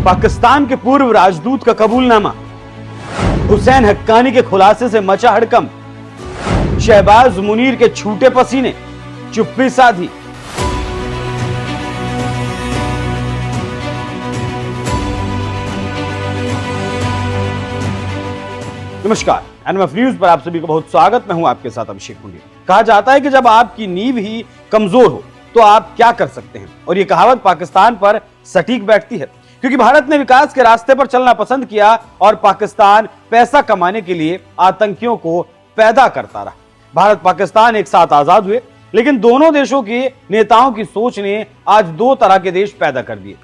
पाकिस्तान के पूर्व राजदूत का कबूलनामा, हुसैन हक्कानी के खुलासे से मचा हड़कंप, शहबाज मुनीर के छूटे पसीने, चुप्पी साधी। नमस्कार, एनएमएफ न्यूज पर आप सभी को बहुत स्वागत। मैं हूं आपके साथ अभिषेक कुंडी। कहा जाता है कि जब आपकी नींव ही कमजोर हो तो आप क्या कर सकते हैं, और यह कहावत पाकिस्तान पर सटीक बैठती है, क्योंकि भारत ने विकास के रास्ते पर चलना पसंद किया और पाकिस्तान पैसा कमाने के लिए आतंकियों को पैदा करता रहा। भारत पाकिस्तान एक साथ आजाद हुए, लेकिन दोनों देशों के नेताओं की सोच ने आज दो तरह के देश पैदा कर दिए।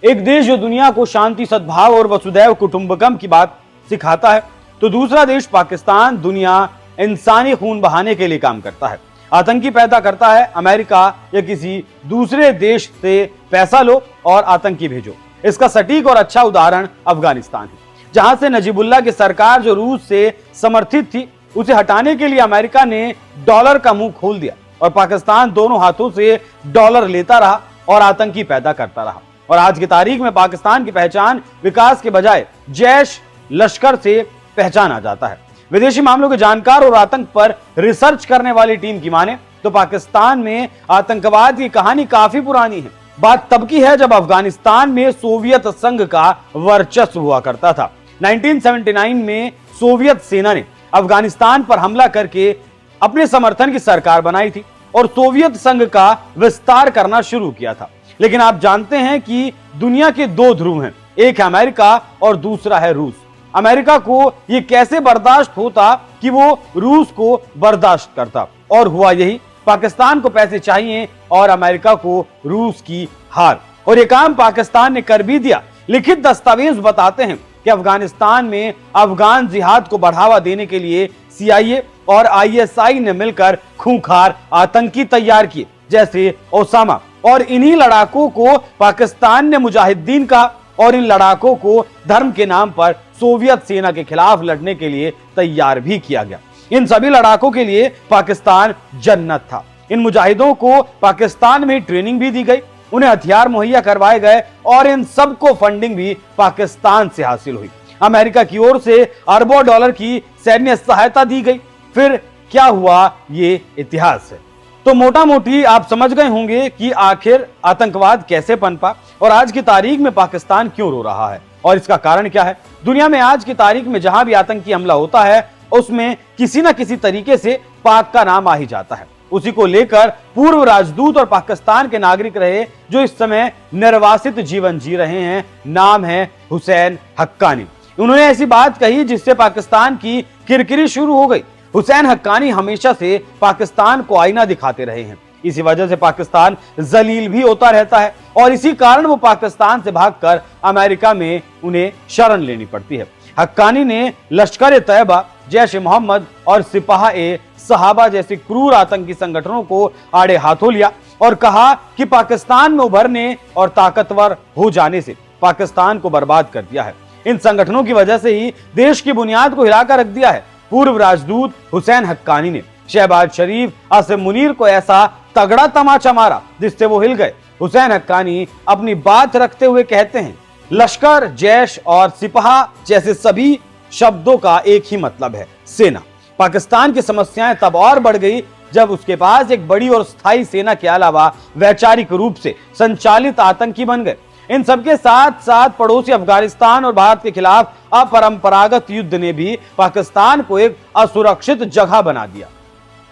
एक देश जो दुनिया को शांति, सद्भाव और वसुदैव कुटुंबकम की बात सिखाता है, तो दूसरा देश पाकिस्तान दुनिया इंसानी खून बहाने के लिए काम करता है, आतंकी पैदा करता है। अमेरिका या किसी दूसरे देश से पैसा लो और आतंकी भेजो। इसका सटीक और अच्छा उदाहरण अफगानिस्तान है, जहां से नजीबुल्लाह की सरकार जो रूस से समर्थित थी, उसे हटाने के लिए अमेरिका ने डॉलर का मुंह खोल दिया और पाकिस्तान दोनों हाथों से डॉलर लेता रहा और आतंकी पैदा करता रहा। और आज की तारीख में पाकिस्तान की पहचान विकास के बजाय जैश, लश्कर से पहचाना जाता है। विदेशी मामलों के जानकार और आतंक पर रिसर्च करने वाली टीम की माने तो पाकिस्तान में आतंकवाद की कहानी काफी पुरानी है। बात तब की है जब अफगानिस्तान में सोवियत संघ का वर्चस्व हुआ करता था। 1979 में सोवियत सेना ने अफगानिस्तान पर हमला करके अपने समर्थन की सरकार बनाई थी और सोवियत संघ का विस्तार करना शुरू किया था। लेकिन आप जानते हैं कि दुनिया के दो ध्रुव हैं, एक है अमेरिका और दूसरा है रूस। अमेरिका को यह कैसे बर्दाश्त होता कि वो रूस को बर्दाश्त करता, और हुआ यही। पाकिस्तान को पैसे चाहिए और अमेरिका को रूस की हार, और यह काम पाकिस्तान ने कर भी दिया। लिखित दस्तावेज बताते हैं कि अफगानिस्तान में अफगान जिहाद को बढ़ावा देने के लिए CIA और ISI ने मिलकर खूंखार आतंकी तैयार किए, जैसे ओसामा, और इन्हीं लड़ाकों को पाकिस्तान ने मुजाहिदीन कहा, और इन लड़ाकों को धर्म के नाम पर सोवियत सेना के खिलाफ लड़ने के लिए तैयार भी किया गया। इन सभी लड़ाकों के लिए पाकिस्तान जन्नत था। इन मुजाहिदों को पाकिस्तान में ट्रेनिंग भी दी गई, उन्हें हथियार मुहैया करवाए गए और इन सबको फंडिंग भी पाकिस्तान से हासिल हुई। अमेरिका की ओर से अरबों डॉलर की सैन्य सहायता दी गई। फिर क्या हुआ, ये इतिहास है। तो मोटा मोटी आप समझ गए होंगे कि आखिर आतंकवाद कैसे पनपा और आज की तारीख में पाकिस्तान क्यों रो रहा है और इसका कारण क्या है। दुनिया में आज की तारीख में जहां भी आतंकी हमला होता है, उसमें किसी न किसी तरीके से पाक का नाम आ ही जाता है। उसी को लेकर पूर्व राजदूत और पाकिस्तान के नागरिक रहे जो इस समय निर्वासित जीवन जी रहे हैं, नाम है हुसैन हक्कानी। उन्होंने ऐसी बात कही जिससे पाकिस्तान की किरकिरी शुरू हो गई। हुसैन हक्कानी हमेशा से पाकिस्तान को आईना दिखाते रहे हैं, इसी वजह से पाकिस्तान जलील भी होता रहता है और इसी कारण वो पाकिस्तान से भागकर अमेरिका में उन्हें शरण लेनी पड़ती है। हक्कानी ने लश्कर-ए-तैयबा, जैश-ए-मोहम्मद और सिपाह-ए-सहाबा जैसे क्रूर आतंकी संगठनों को आड़े हाथों लिया और कहा कि पाकिस्तान में उभरने और ताकतवर हो जाने से पाकिस्तान को बर्बाद कर दिया है। इन संगठनों की वजह से ही देश की बुनियाद को हिलाकर रख दिया है। पूर्व राजदूत हुसैन हक्कानी ने शहबाज शरीफ, आसिम मुनीर को ऐसा तगड़ा तमाचा मारा जिससे वो हिल गए। हुसैन हक्कानी अपनी बात रखते हुए कहते हैं, लश्कर, जैश और सिपाह जैसे सभी शब्दों का एक ही मतलब है, सेना। पाकिस्तान की समस्याएं तब और बढ़ गई जब उसके पास एक बड़ी और स्थायी सेना के अलावा वैचारिक रूप से संचालित आतंकी बन गए। इन सबके साथ साथ पड़ोसी अफगानिस्तान और भारत के खिलाफ अपरंपरागत युद्ध ने भी पाकिस्तान को एक असुरक्षित जगह बना दिया।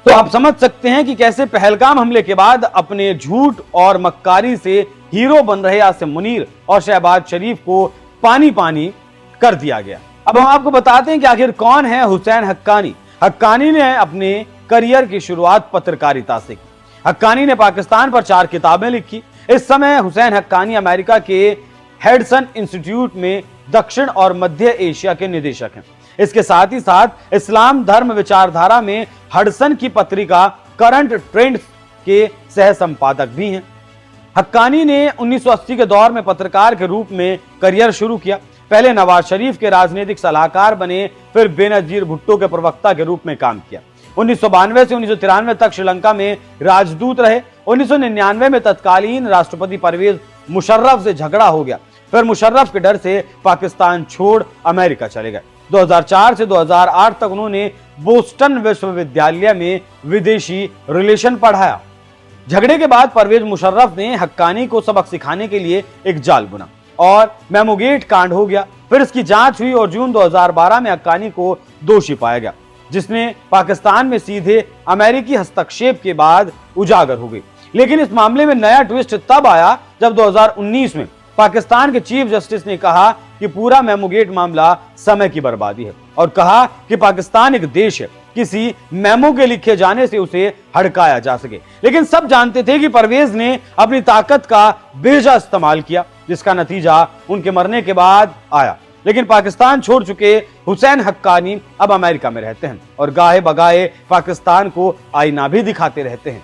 तो आप समझ सकते हैं कि कैसे पहलगाम हमले के बाद अपने झूठ और मक्कारी से हीरो बन रहे आसिम मुनीर और शहबाज शरीफ को पानी पानी कर दिया गया। अब हम आपको बताते हैं कि आखिर कौन है हुसैन हक्कानी। हक्कानी ने अपने करियर की शुरुआत पत्रकारिता से की। हक्कानी ने पाकिस्तान पर 4 किताबें लिखी। इस समय हुसैन हक्कानी अमेरिका के हेडसन इंस्टीट्यूट में दक्षिण और मध्य एशिया के निदेशक हैं। इसके साथ ही साथ इस्लाम धर्म विचारधारा में हडसन की पत्रिका करंट ट्रेंड्स के सह संपादक भी हैं। हक्कानी ने 1980 के दौर में पत्रकार के रूप में करियर शुरू किया। पहले नवाज शरीफ के राजनीतिक सलाहकार बने, फिर बेनजीर भुट्टो के प्रवक्ता के रूप में काम किया। 1992 से 1993 तक श्रीलंका में राजदूत रहे। 1999 में तत्कालीन राष्ट्रपति परवेज मुशर्रफ से झगड़ा हो गया। फिर मुशर्रफ के डर से पाकिस्तान छोड़ अमेरिका चले गए। 2004 से 2008 तक उन्होंने बोस्टन विश्वविद्यालय में विदेशी रिलेशन पढ़ाया। झगड़े के बाद परवेज मुशर्रफ ने हक्कानी को सबक सिखाने के लिए एक जाल बुना और मेमोगेट कांड हो गया। फिर इसकी जांच हुई और जून 2012 में हक्कानी को दोषी पाया गया, जिसने पाकिस्तान में सीधे अमेरिकी हस्तक्षेप के बाद उजागर हो गई। लेकिन इस मामले में नया ट्विस्ट तब आया जब 2019 में पाकिस्तान के चीफ जस्टिस ने कहा कि पूरा मेमोगेट मामला समय की बर्बादी है और कहा कि पाकिस्तान एक देश है, किसी मेमो के लिखे जाने से उसे हड़काया जा सके। लेकिन सब जानते थे कि परवेज ने अपनी ताकत का बेजा इस्तेमाल किया, जिसका नतीजा उनके मरने के बाद आया। लेकिन पाकिस्तान छोड़ चुके हुसैन हक्कानी अब अमेरिका में रहते हैं और गाहे बगाए पाकिस्तान को आईना भी दिखाते रहते हैं।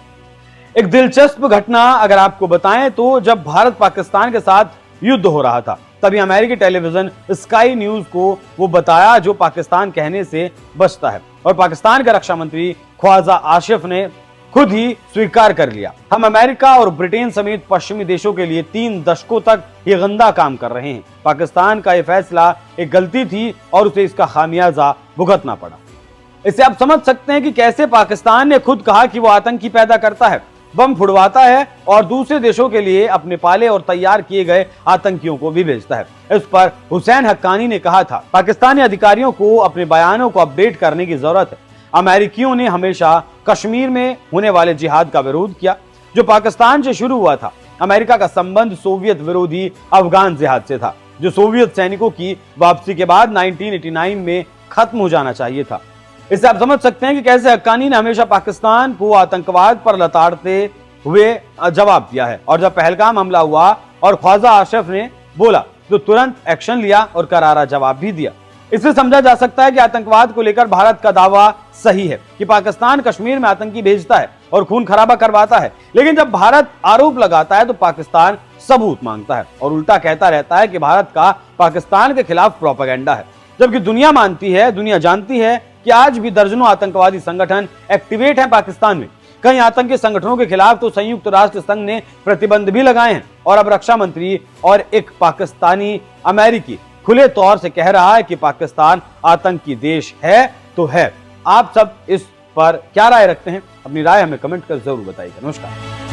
एक दिलचस्प घटना अगर आपको बताएं तो जब भारत पाकिस्तान के साथ युद्ध हो रहा था, तभी अमेरिकी टेलीविजन स्काई न्यूज को वो बताया जो पाकिस्तान कहने से बचता है, और पाकिस्तान के रक्षा मंत्री ख्वाजा आसिफ ने खुद ही स्वीकार कर लिया, हम अमेरिका और ब्रिटेन समेत पश्चिमी देशों के लिए 3 दशकों तक ये गंदा काम कर रहे हैं। पाकिस्तान का ये फैसला एक गलती थी और उसे इसका खामियाजा भुगतना पड़ा। इससे आप समझ सकते हैं कि कैसे पाकिस्तान ने खुद कहा कि वो आतंकी पैदा करता है, बम फुड़वाता है और दूसरे देशों के लिए अपने पाले और तैयार किए गए आतंकियों को भी भेजता है। इस पर हुसैन हक्कानी ने कहा था, पाकिस्तानी अधिकारियों को अपने बयानों को अपडेट करने की जरूरत है। अमेरिकियों ने हमेशा कश्मीर में होने वाले जिहाद का विरोध किया जो पाकिस्तान से शुरू हुआ था। अमेरिका का संबंध सोवियत विरोधी अफगान जिहाद से था, जो सोवियत सैनिकों की वापसी के बाद 1989 में खत्म हो जाना चाहिए था। इससे आप समझ सकते हैं कि कैसे हक्कानी ने हमेशा पाकिस्तान को आतंकवाद पर लताड़ते हुए जवाब दिया है, और जब पहलगाम हमला हुआ और ख्वाजा आसिफ ने बोला तो तुरंत एक्शन लिया और करारा जवाब भी दिया। इससे समझा जा सकता है कि आतंकवाद को लेकर भारत का दावा सही है कि पाकिस्तान कश्मीर में आतंकी भेजता है और खून खराबा करवाता है, लेकिन जब भारत आरोप लगाता है तो पाकिस्तान सबूत मांगता है और उल्टा कहता रहता है कि भारत का पाकिस्तान के खिलाफ प्रोपेगेंडा है। जबकि दुनिया मानती है, दुनिया जानती है कि आज भी दर्जनों आतंकवादी संगठन एक्टिवेट हैं पाकिस्तान में। कई आतंकी संगठनों के खिलाफ तो संयुक्त राष्ट्र संघ ने प्रतिबंध भी लगाए हैं, और अब रक्षा मंत्री और एक पाकिस्तानी अमेरिकी खुले तौर से कह रहा है कि पाकिस्तान आतंकी देश है तो है। आप सब इस पर क्या राय रखते हैं? अपनी राय हमें कमेंट कर जरूर बताइएगा। नमस्कार।